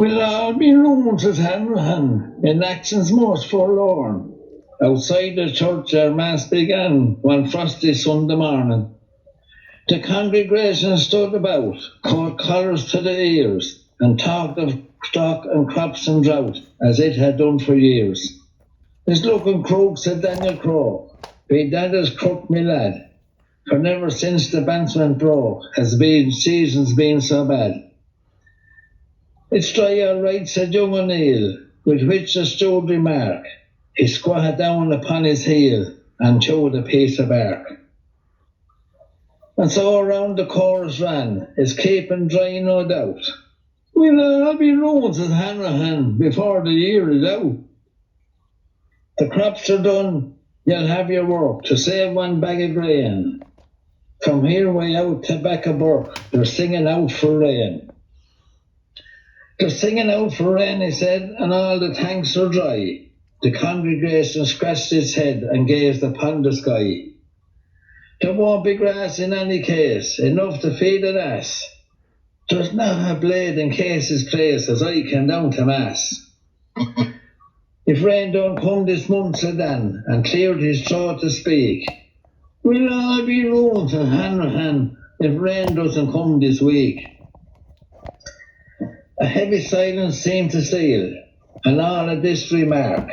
We'll all be ruined at Hanrahan, in actions most forlorn. Outside the church our mass began one frosty Sunday morning. The congregation stood about, caught collars to their ears, and talked of stock and crops and drought, as it had done for years. "It's looking crook," said Daniel Crow. "Be that as crook, me lad, for never since the bandsman broke has seasons been so bad." "It's dry all right," said young O'Neill, with which the steward remark. He squatted down upon his heel and chewed a piece of bark. And so around the chorus ran, "It's keeping dry, no doubt. We'll all be ruined at Hanrahan before the year is out. The crops are done, you'll have your work to save one bag of grain. From here way out to Beckaburk, they're singing out for rain." "They're singing out for rain," he said, "and all the tanks are dry." The congregation scratched its head and gazed upon the sky. "There won't be grass in any case, enough to feed an ass. There's not a blade in Casey's place as I came down to mass." "If rain don't come this month," said Dan, and cleared his throat to speak, "we'll all be ruined at Hanrahan if rain doesn't come this week." A heavy silence seemed to steal, and all at this remark,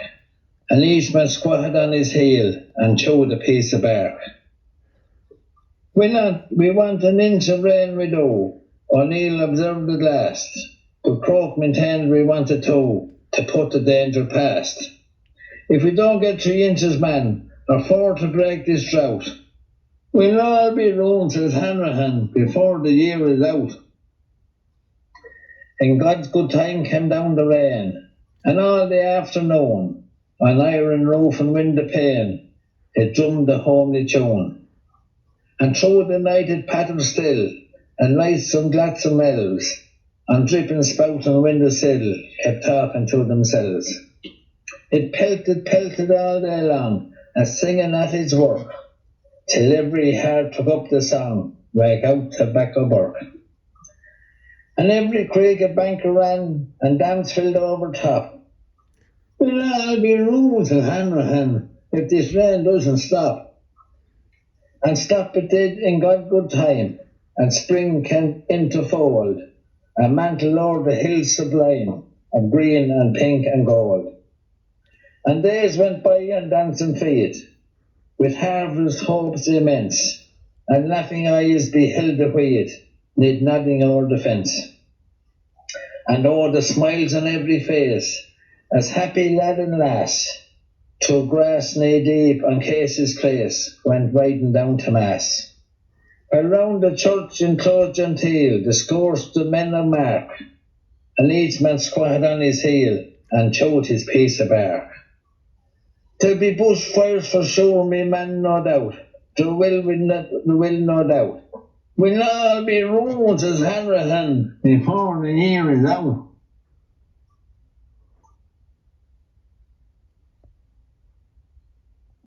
and each man squatted on his heel and chewed a piece of bark. We want an inch of rain we do," O'Neill observed at last, but Croke maintained we wanted two, to put the danger past. "If we don't get 3 inches, man, or 4 to break this drought, we'll all be ruined at Hanrahan before the year is out." In God's good time came down the rain, and all the afternoon, on iron roof and window pane, it drummed a homely tune. And through the night it pattered still, and lights and gladsome elves, on dripping spout and window sill, kept talking to themselves. It pelted all day long, as singing at its work, till every heart took up the song, "Wake out to Beckaburk." And every creek a banker ran, and dams filled over top. "We'll all be ruined at Hanrahan if this rain doesn't stop." And stop it did in God's good time, and spring came into fold, a mantle o'er the hills sublime, of green and pink and gold. And days went by on dancing feet, with harvest hopes immense, and laughing eyes beheld the wheat, nid nodding o'er the fence. And o'er the smiles on every face, as happy lad and lass, through grass knee deep on Casey's place, went riding down to mass. Around the church enclosed genteel, discoursed the men of mark, and each man squatted on his heel and chewed his piece of bark. "There'll be bushfires for sure, me man, no doubt. There will no doubt. We'll all be ruined as Hanrahan before the year is out."